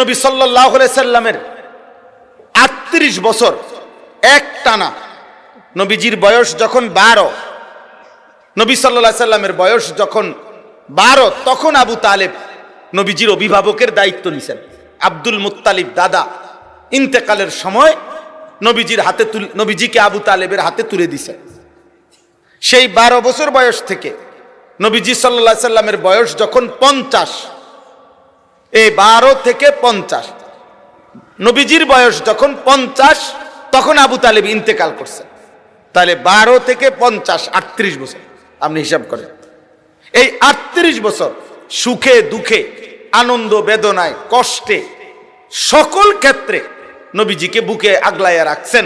নবী সাল্লাল্লাহু আলাইহি সাল্লামের 38 বছর এক টানা, নবীজির বয়স যখন 12, নবী সাল্লাল্লাহু আলাইহি সাল্লামের বয়স যখন 12, তখন আবু তালেব নবীজির অভিভাবকের দায়িত্ব নিছেন। আব্দুল মুত্তালিব দাদা ইন্তেকালের সময় নবীজিকে আবু তালেবের হাতে তুলে দিছেন। সেই 12 বছর বয়স থেকে নবীজি সাল্লাল্লাহু আলাইহি সাল্লামের বয়স যখন 50, এই 12 থেকে 50, নবীজির বয়স যখন 50, তখন আবু তালেব ইন্তেকাল করছেন। তাহলে 12 থেকে 50, 38 বছর আপনি হিসাব করেন। এই 38 বছর সুখে দুঃখে, আনন্দ বেদনায়, কষ্টে, সকল ক্ষেত্রে নবীজিকে বুকে আগলাইয়া রাখছেন,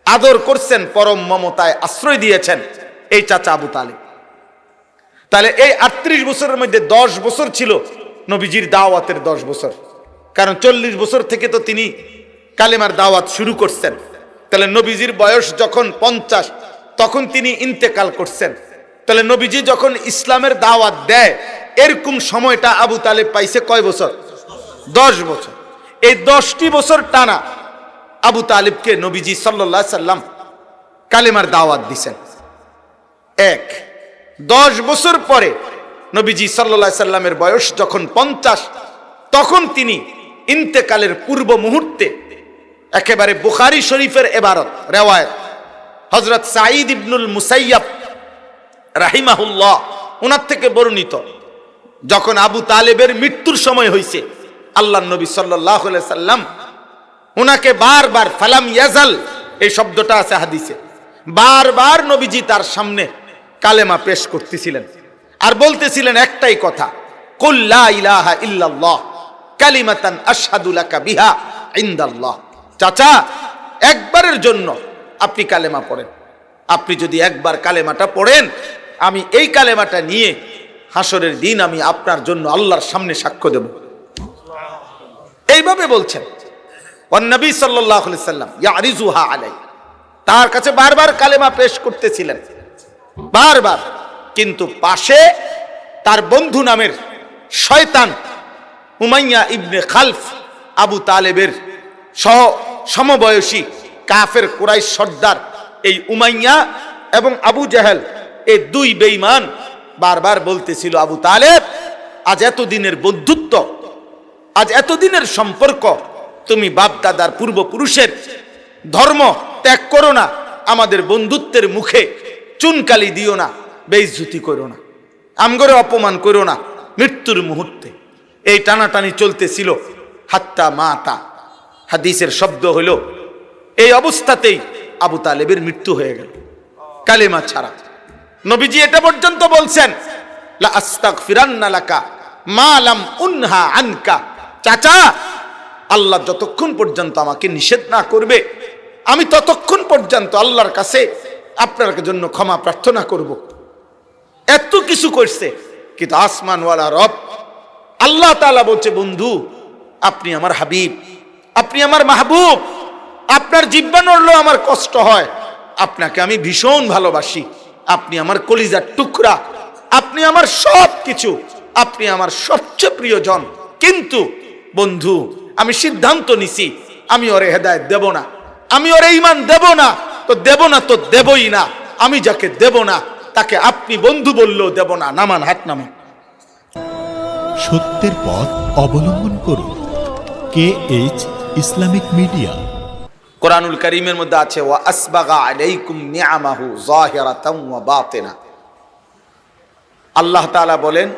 আদর করছেন, পরম মমতায় আশ্রয় দিয়েছেন এই চাচা আবু তালেব। তাহলে এই 38 বছরের মধ্যে 10 বছর ছিল নবীজির দাওয়াতের 10 বছর, কারণ 40 বছর থেকে তো তিনি কালেমার দাওয়াত শুরু করছেন। তাহলে নবীজির বয়স যখন 50, তখন তিনি ইন্তেকাল করছেন। তাহলে নবীজি যখন ইসলামের দাওয়াত দেয়, এরকম সময়টা আবু তালেব পাইছে কয় বছর? 10 বছর। এই 10টি বছর টানা আবু তালেবকে নবীজি সাল্লাল্লাহু আলাইহি সাল্লাম কালেমার দাওয়াত দিছেন। 10 বছর পরে নবীজি সাল্লাল্লাহু আলাইহি সাল্লামের বয়স যখন 50, তখন তিনি ইন্তেকালের পূর্ব মুহূর্তে একেবারে বুখারী শরীফের ইবারত রিওয়ায়াত, হযরত সাঈদ ইবনুল মুসাইয়াব রাহিমাহুল্লাহ ওনার থেকে বর্ণিত, যখন আবু তালেবের মৃত্যুর সময় হয়েছে, আল্লাহর নবী সাল্লাল্লাহু আলাইহি সাল্লাম ওনাকে বারবার, ফালাম ইয়াজাল এই শব্দটা আছে হাদিসে, বারবার নবীজি তার সামনে কালেমা পেশ করতেছিলেন আর বলতেছিলেন একটাই কথা, কুল লা ইলাহা ইল্লাল্লাহ কালিমাতান আশহাদু লাকা বিহা ইনদাল্লাহ। চাচা, একবারের জন্য আপনি কালেমা পড়েন। আপনি যদি একবার কালেমাটা পড়েন, আমি এই কালেমাটা নিয়ে হাসরের দিন আমি আপনার জন্য আল্লাহর সামনে সাক্ষ্য দেব। এইভাবে বলছেন। ওয়ান নবী সাল্লাল্লাহু আলাইহি সাল্লাম ইয়ারিজুহা আলাই, তার কাছে বারবার কালেমা পেশ করতেছিলেন, বারবার। কিন্তু পাশে তার বন্ধু নামের শয়তান উমাইয়া ইবনে খালফ, আবু তালেবের সমবয়সী কাফের কুরাইশ সর্দার এই উমাইয়া এবং আবু জাহেল, এই দুই বেঈমান বারবার বলতেছিল, আবু তালেব, আজ এতদিনের বন্ধুত্ব, আজ এতদিনের সম্পর্ক, তুমি বাপ দাদার পূর্বপুরুষের ধর্ম ত্যাগ করো না, আমাদের বন্ধুত্বের মুখে চুনকালি দিও না, বেইজ্জতি করো না, আমগরে অপমান করো না। মৃত্যুর মুহূর্তে এই টানাটানি চলতেছিল, হাত্তা মাতা, হাদিসের শব্দ হলো এই অবস্থাতেই আবু তালেবের মৃত্যু হয়ে গেল কালেমা ছাড়া। নবীজি এটা পর্যন্ত বলছেন, লা আস্তাগফিরান্না লাকা মা লাম উনহা আনকা। চাচা, আল্লাহ যতক্ষণ পর্যন্ত আমাকে নিষেধ না করবে, আমি ততক্ষণ পর্যন্ত আল্লাহর কাছে আপনার জন্য ক্ষমা প্রার্থনা করব। এত কিছু করছে, কিন্তু আসমানওয়ালা রব আল্লাহ তাআলা বলছে, বন্ধু, আপনি আমার হাবিব, আপনি আমার মাহবুব, আপনার জিহ্বা নড়লেও আমার কষ্ট হয়, আপনাকে আমি ভীষণ ভালোবাসি, আপনি আমার কলিজার টুকরা, আপনি আমার সব কিছু, আপনি আমার সবচেয়ে প্রিয়জন। কিন্তু বন্ধু, আমি সিদ্ধান্ত নিছি, আমি ওরে হেদায়েত দেব না, আমি ওরে ঈমান দেব না, তো দেব না, তো দেবই না। আমি যাকে দেব না তাকে আপনি বন্ধু বললেও দেব না। নামান, হাত নামান। সত্যের পথ অবলম্বন করুন। KH Islamic media. কোরআনুল কারীমের মধ্যে আছে, ওয়া আসবাগা আলাইকুম নিআমাহু যাহিরাতাও ওয়া বাতিনা। আল্লাহ তাআলা বলেন,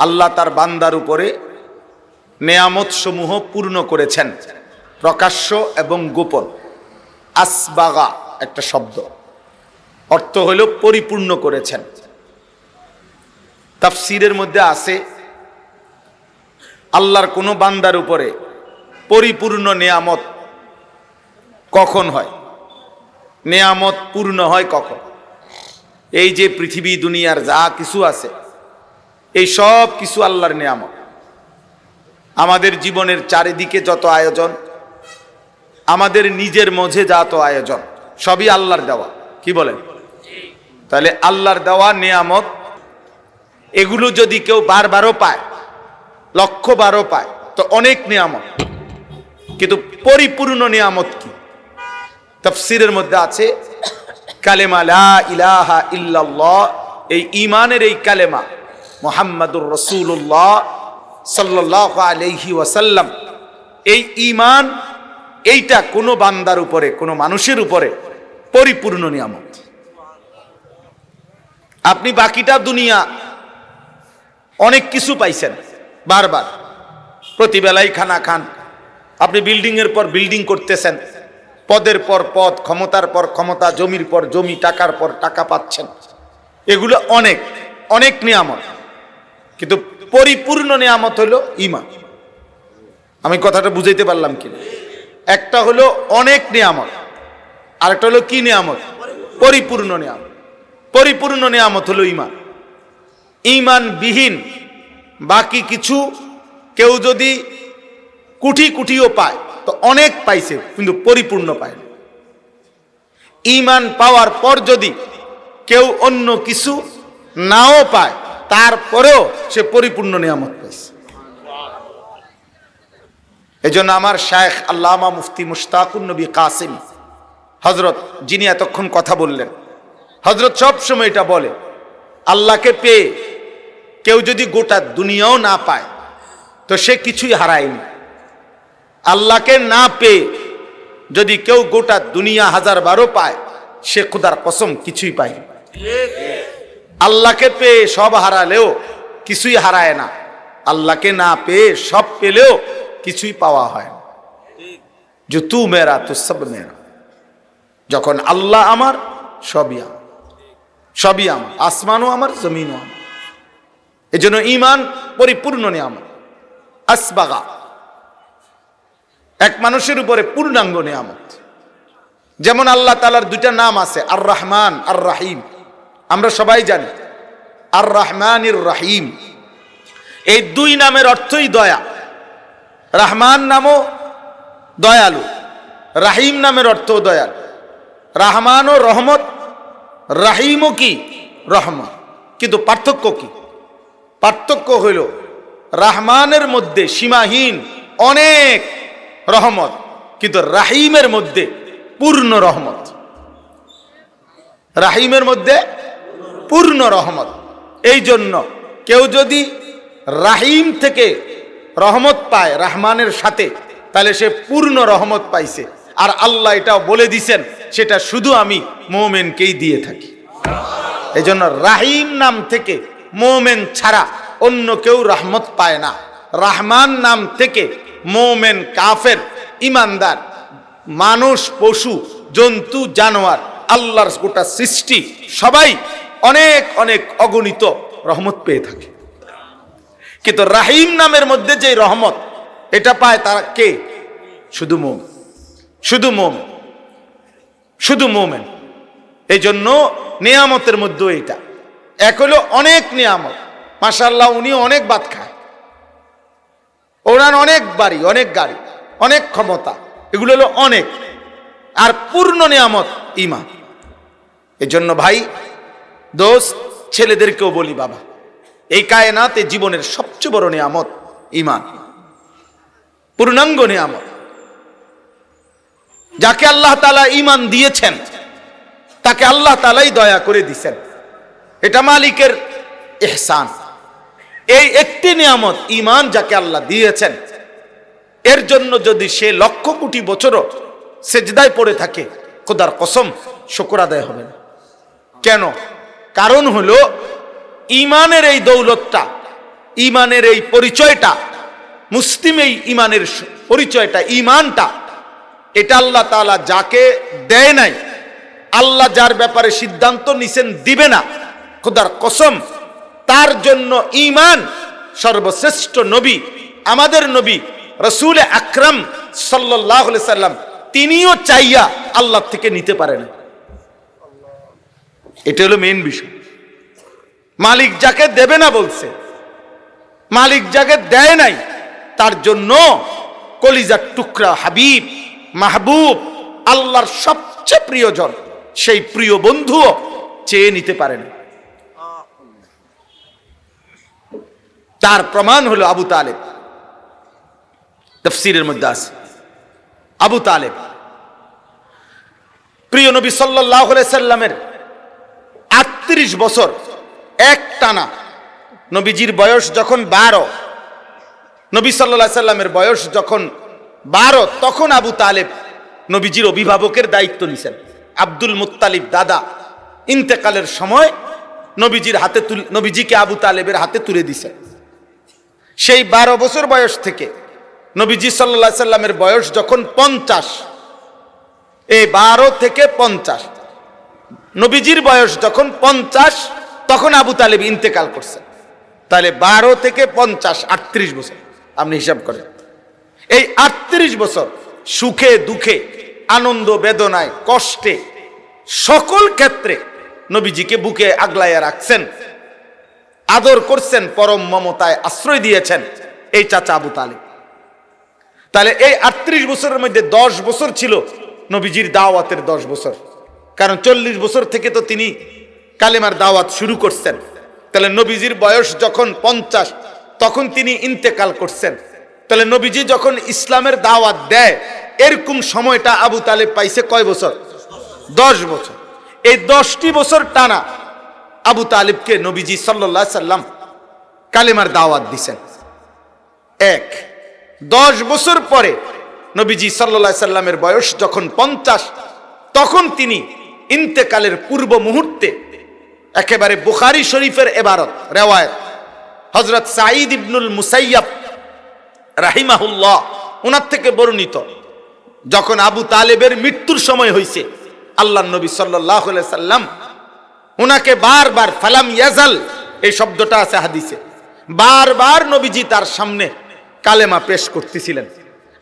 আল্লাহ তার বান্দার উপরে নেয়ামত সমূহ পূর্ণ করেছেন, প্রকাশ্য এবং গোপন। আসবাগা একটা শব্দ, অর্থ হলো পরিপূর্ণ করেছেন। তাফসীরের মধ্যে আছে, আল্লাহর কোন বান্দার উপরে পরিপূর্ণ নেয়ামত কখন হয়, নেয়ামত পূর্ণ হয় কখন? এই যে পৃথিবী দুনিয়ার যা কিছু আছে, এই সব কিছু আল্লাহর নেয়ামত। আমাদের জীবনের চারিদিকে যত আয়োজন, আমাদের নিজের মাঝে যত আয়োজন, সবই আল্লাহর দেওয়া। কি বলেন? তাহলে আল্লাহর দেওয়া নেয়ামত, এগুলো যদি কেউ বারবারও পায়, 112 পায়, তো অনেক নিয়ামত, কিন্তু পরিপূর্ণ নিয়ামত কি? তাফসীরের মধ্যে আছে কালেমা লা ইলাহা ইল্লাল্লাহ, এই ঈমানের এই কালেমা মুহাম্মাদুর রাসূলুল্লাহ সাল্লাল্লাহু আলাইহি ওয়াসাল্লাম, এই ঈমান এইটা কোনো বান্দার উপরে, কোনো মানুষের উপরে পরিপূর্ণ নিয়ামত। আপনি বাকিটা দুনিয়া অনেক কিছু পাইছেন, বারবার প্রতিবেলাই খানা খান, আপনি বিল্ডিং এর পর বিল্ডিং করতেছেন, পদের পর পদ, ক্ষমতার পর ক্ষমতা, জমির পর জমি, টাকার পর টাকা পাচ্ছেন, এগুলো অনেক অনেক নিয়ামত, কিন্তু পরিপূর্ণ নিয়ামত হলো ঈমান। আমি কথাটা বুঝাইতে পারলাম কি? একটা হলো অনেক নিয়ামত, আর একটা হলো কি নিয়ামত? পরিপূর্ণ নিয়ামত। পরিপূর্ণ নিয়ামত হলো ঈমান। ঈমান বিহীন বাকি কিছু কেউ যদি কোটি কোটিও পায় তো অনেক পাইছে, কিন্তু পরিপূর্ণ পায় না। ঈমান পাওয়ার পর যদি কেউ অন্য কিছু নাও পায়, তারপরেও সে পরিপূর্ণ নিয়ামত পাইছে। এজন্য আমার শায়েখ আল্লামা মুফতি মুশতাকুন নবী কাসিম হযরত, যিনি এতক্ষণ কথা বললেন, হযরত সব সময় এটা বলে, আল্লাহকে পেয়ে কেউ যদি গোটা দুনিয়াও না পায় তো সে কিছুই হারায়নি। আল্লাহকে না পেয়ে যদি কেউ গোটা দুনিয়া 1000 পায়, সে খোদার কসম কিছুই পায়নি। আল্লাহকে পেয়ে সব হারালেও কিছুই হারায় না, আল্লাহকে না পেয়ে সব পেলেও কিছুই পাওয়া হয় না। যে তু মেরা তো সব মেরা, যখন আল্লাহ আমার, সবই আমার, সবই আমার, আসমানও আমার, জমিনও আমার। এই জন্য ঈমান পরিপূর্ণ নিয়ামত, আসবাগা, এক মানুষের উপরে পূর্ণাঙ্গ নিয়ামত। যেমন আল্লাহ তাআলার দুইটা নাম আছে, আর রহমান আর রাহিম, আমরা সবাই জানি। আর রহমানির রাহিম, এই দুই নামের অর্থই দয়া। রহমান নামও দয়ালু, রাহিম নামের অর্থ দয়ালু। রহমানও রহমত, রাহিমও কি রহমত। কিন্তু পার্থক্য কি? পার্থক্য হইল রহমানের মধ্যে সীমাহীন অনেক রহমত, কিন্তু রাহিমের মধ্যে পূর্ণ রহমত। রাহিমের মধ্যে পূর্ণ রহমত। এই জন্য কেউ যদি রাহিম থেকে রহমত পায় রহমানের সাথে, তাহলে সে পূর্ণ রহমত পাইছে। আর আল্লাহ এটাও বলে দিছেন, সেটা শুধু আমি মুমিনকেই দিয়ে থাকি। এই জন্য রাহিম নাম থেকে মুমিন ছাড়া অন্য কেউ রহমত পায় না। রহমান নাম থেকে মুমিন, কাফের, ইমানদার, মানুষ, পশু, জন্তু, জানোয়ার, আল্লাহর গোটা সৃষ্টি সবাই অনেক অনেক অগণিত রহমত পেয়ে থাকে। কিন্তু রাহিম নামের মধ্যে যে রহমত, এটা পায় তারা কে? শুধু মুমিন, শুধু মুমিন, শুধু মুমিন। এই জন্য নিয়ামতের মধ্যে এটা এক হলো অনেক নিয়ামত। মাশাআল্লাহ, উনি অনেক ভাত খায়, ওনার অনেক বাড়ি, অনেক গাড়ি, অনেক ক্ষমতা, এগুলো হলো অনেক। আর পূর্ণ নিয়ামত ঈমান। এই জন্য ভাই, দোস্ত, ছেলেদেরকেও বলি, বাবা, এই কায়নাতে জীবনের সবচেয়ে বড় নিয়ামত ঈমান, পূর্ণাঙ্গ নিয়ামত। যাকে আল্লাহ তাআলা ঈমান দিয়েছেন তাকে আল্লাহ তাআলাই দয়া করে দিয়েছেন, এটা মালিকের ইহসান। এই একটি নিয়ামত ঈমান যাকে আল্লাহ দিয়েছেন, এর জন্য যদি সে লক্ষ কোটি বছরও সেজদায় পড়ে থাকে, খোদার কসম শুকর আদায় হবে না। কেন? কারণ হলো ঈমানের এই দৌলতটা, ঈমানের এই পরিচয়টা, মুসলিম এই ঈমানের পরিচয়টা, ঈমানটা, এটা আল্লাহ তাআলা যাকে দেয় নাই, আল্লাহ যার ব্যাপারে সিদ্ধান্ত নিছেন দিবে না, খোদার কসম তার জন্য ঈমান সর্বশ্রেষ্ঠ নবী, আমাদের নবী রাসূল আকরাম সাল্লাল্লাহু আলাইহি সাল্লাম, তিনিও চাইয়া আল্লাহ থেকে নিতে পারেন। এটা হলো মেইন বিষয়। মালিক যাকে দেবে না বলছে, মালিক যাকে দেয় নাই, তার জন্য কলিজার টুকরা হাবিব, মাহবুব, আল্লাহর সবচেয়ে প্রিয়জন, সেই প্রিয় বন্ধুও চেয়ে নিতে পারেন। তার প্রমাণ হলো আবু তালেব। তাফসীরের মধ্যে আছে আবু তালেব প্রিয় নবী সাল্লাল্লাহু আলাইহি সাল্লামের 38 বছর এক টানা, নবীজির বয়স যখন 12, নবী সাল্লাল্লাহু আলাইহি সাল্লামের বয়স যখন 12, তখন আবু তালেব নবীজির অভিভাবকের দায়িত্ব নিছেন। আব্দুল মুত্তালিব দাদা ইন্তেকালের সময় নবীজিকে আবু তালেবের হাতে তুলে দিছেন। সেই 12 বছর বয়স থেকে নবীজি সাল্লাল্লাহু আলাইহি সাল্লামের বয়স যখন 50, এই 12 থেকে 50, নবীজির বয়স যখন 50 তখন আবু তালেব ইন্তেকাল করছেন। তাহলে 12 থেকে 50, 38 বছর আপনি হিসাব করেন। এই 38 বছর সুখে দুঃখে, আনন্দ বেদনায়, কষ্টে, সকল ক্ষেত্রে নবীজিকে বুকে আগলাইয়া রাখছেন, আদর করছেন, পরম মমতায় আশ্রয় দিয়েছেন এই চাচা আবু তালেব। তাহলে এই 38 বছরের মধ্যে 10 বছর ছিল নবীজির দাওয়াতের 10 বছর, কারণ 40 বছর থেকে তো তিনি কালেমার দাওয়াত শুরু করছেন। তাহলে নবীজির বয়স যখন 50 তখন তিনি ইন্তেকাল করছেন। তাহলে নবীজি যখন ইসলামের দাওয়াত দেয় এরকম সময়টা আবু তালেব পাইছে কয় বছর? 10 বছর। এই 10টি বছর টানা আবু তালেবকে নবীজি সাল্লাল্লাহু আলাইহি সাল্লাম কালেমার দাওয়াত দিছেন। 10 বছর পরে নবীজি সাল্লাল্লাহু আলাইহি সাল্লামের বয়স যখন 50 তখন তিনি ইন্তেকালের পূর্ব মুহূর্তে একেবারে বুখারী শরীফের ইবারত রিওয়ায়াত হযরত সাঈদ ইবনুল মুসাইয়াব রাহিমাহুল্লাহ ওনার থেকে বর্ণিত, যখন আবু তালেবের মৃত্যুর সময় হয়েছে আল্লাহর নবী সাল্লাল্লাহু আলাইহি সাল্লাম ওনাকে বারবার ফালাম ইয়াজাল, এই শব্দটা আছে হাদিসে, বারবার নবীজি তার সামনে কালেমা পেশ করতেছিলেন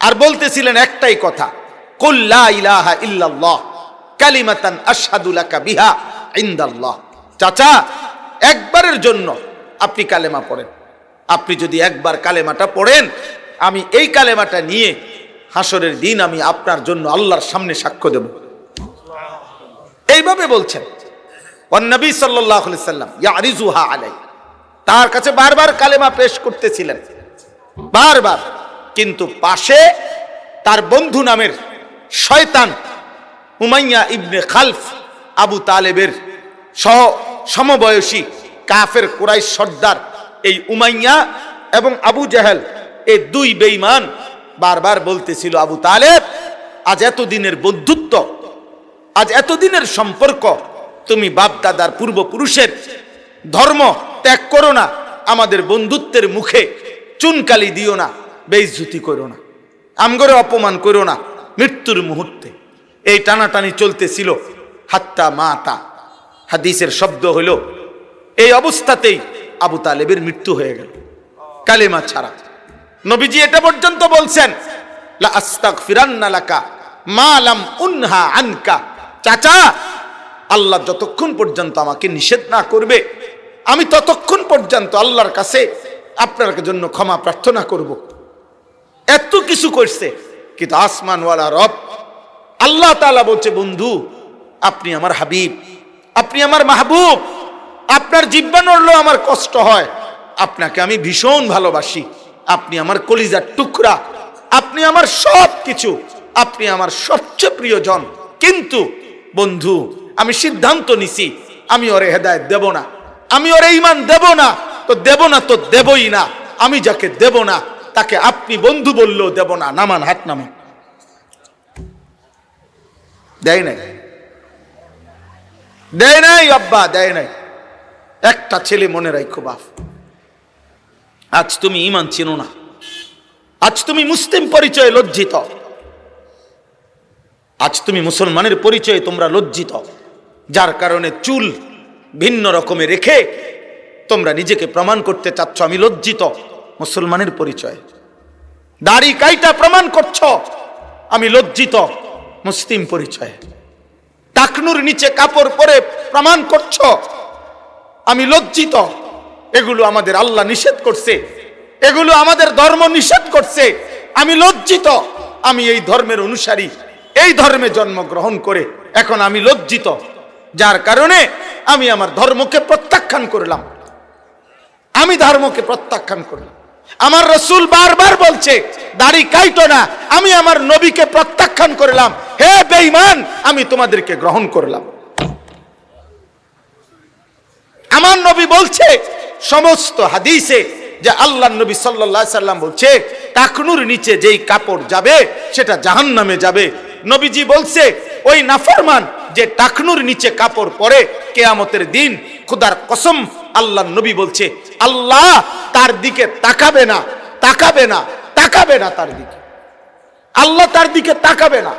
আর বলতেছিলেন একটাই কথা, কুল লা ইলাহা ইল্লাল্লাহ কালিমাতান আশহাদু লাকা বিহা ইনদাল্লাহ। চাচা, একবারের জন্য আপনি কালেমা পড়েন। আপনি যদি একবার কালেমাটা পড়েন, আমি এই কালেমাটা নিয়ে হাসরের দিন আমি আপনার জন্য আল্লাহর সামনে সাক্ষ্য দেব। এইভাবে বলছেন। ওয়ান নবী সাল্লাল্লাহু আলাইহি সাল্লাম ইয়ারিজুহা আলাই, তার কাছে বারবার কালেমা পেশ করতেছিলেন বারবার, কিন্তু পাশে তার বন্ধু নামের শয়তান উমাইয়া ইবনে খালফ, আবু তালেবের সমবয়সী কাফের কুরাইশ সর্দার এই উমাইয়া এবং আবু জাহেল, এই দুই বেঈমান বারবার বলতেছিল, আবু তালেব, আজ এতদিনের বন্ধুত্ব, আজ এতদিনের সম্পর্ক, তুমি বাপ দাদার পূর্বপুরুষের ধর্ম ত্যাগ করো না, আমাদের বন্ধুত্বের মুখে চুনকালি দিও না, বেইজ্জতি করো না, আমগরে অপমান করো না। মৃত্যুর মুহূর্তে এই টানাটানি চলতেছিল হাত্তা মাতা, হাদিসের শব্দ হলো এই অবস্থাতেই আবু তালেবের মৃত্যু হয়ে গেল কালেমা ছাড়া। নবীজি এটা পর্যন্ত বলছেন, লা আস্তাগফিরান্না লাকা মা লাম উনহা আনকা, চাচা, আল্লাহ যতক্ষণ পর্যন্ত আমাকে নিষেধ না করবে আমি ততক্ষণ পর্যন্ত আল্লাহর কাছে আপনার জন্য ক্ষমা প্রার্থনা করব। এত কিছু করছে, কিন্তু আসমানওয়ালা রব আল্লাহ তাআলা বলছে, বন্ধু, আপনি আমার হাবিব, আপনি আমার মাহবুব, আপনার জিহ্বা নড়লেও আমার কষ্ট হয়, আপনাকে আমি ভীষণ ভালোবাসি, আপনি আমার কলিজার টুকরা, আপনি আমার সব কিছু, আপনি আমার সবচেয়ে প্রিয়জন, কিন্তু বন্ধু, আমি সিদ্ধান্ত নিছি আমি ওরে হেদায়েত দেব না, আমি ওরে ঈমান দেব না, তো দেব না তো দেবই না, আমি যাকে দেব না তাকে আপনি বন্ধু বললেও দেব না। নামান, হাত নামান। দেয় নাই, দেয় নাই আব্বা, দেয় নাই। একটা ছেলে মনে রাখো বাপ, আজ তুমি ঈমান চিনো না, আজ তুমি মুসলিম পরিচয়ে লজ্জিত, আজ তুমি মুসলমানের পরিচয়ে তোমরা লজ্জিত, যার কারণে চুল ভিন্ন রকমে রেখে তোমরা নিজেকে প্রমাণ করতে চাচ্ছ আমি লজ্জিত মুসলমানের পরিচয়, দাড়ি কাইটা প্রমাণ করছ আমি লজ্জিত মুসলিম পরিচয়, টাকনুর নিচে কাপড় পরে প্রমাণ করছ আমি লজ্জিত। এগুলো আমাদের আল্লাহ নিষেধ করছে, এগুলো আমাদের ধর্ম নিষেধ করছে, আমি লজ্জিত, আমি এই ধর্মের অনুসারী, এই ধর্মে জন্মগ্রহণ করে এখন আমি লজ্জিত, যার কারণে আমি আমার ধর্মকে প্রত্যাখ্যান করলাম। আমি ধর্মকে প্রত্যাখ্যান করলাম। আমার রাসূল বারবার বলছে দাড়ি কাইটো না, আমি আমার নবীকে প্রত্যাখ্যান করলাম। হে বেঈমান, আমি তোমাদেরকে গ্রহণ করলাম। আমার নবী বলছে সমস্ত হাদিসে যে আল্লাহর নবী সাল্লাল্লাহু আলাইহি সাল্লাম বলছে টাকনুর নিচে যেই কাপড় যাবে সেটা জাহান্নামে যাবে। নবীজি বলছে ওই নাফরমান যে টাকনুর নিচে কাপড় পরে কিয়ামতের দিন, খোদার কসম আল্লাহর নবী বলছে আল্লাহ তার দিকে তাকাবে না, তাকাবে না, তাকাবে না তার দিকে, আল্লাহ তার দিকে তাকাবে না।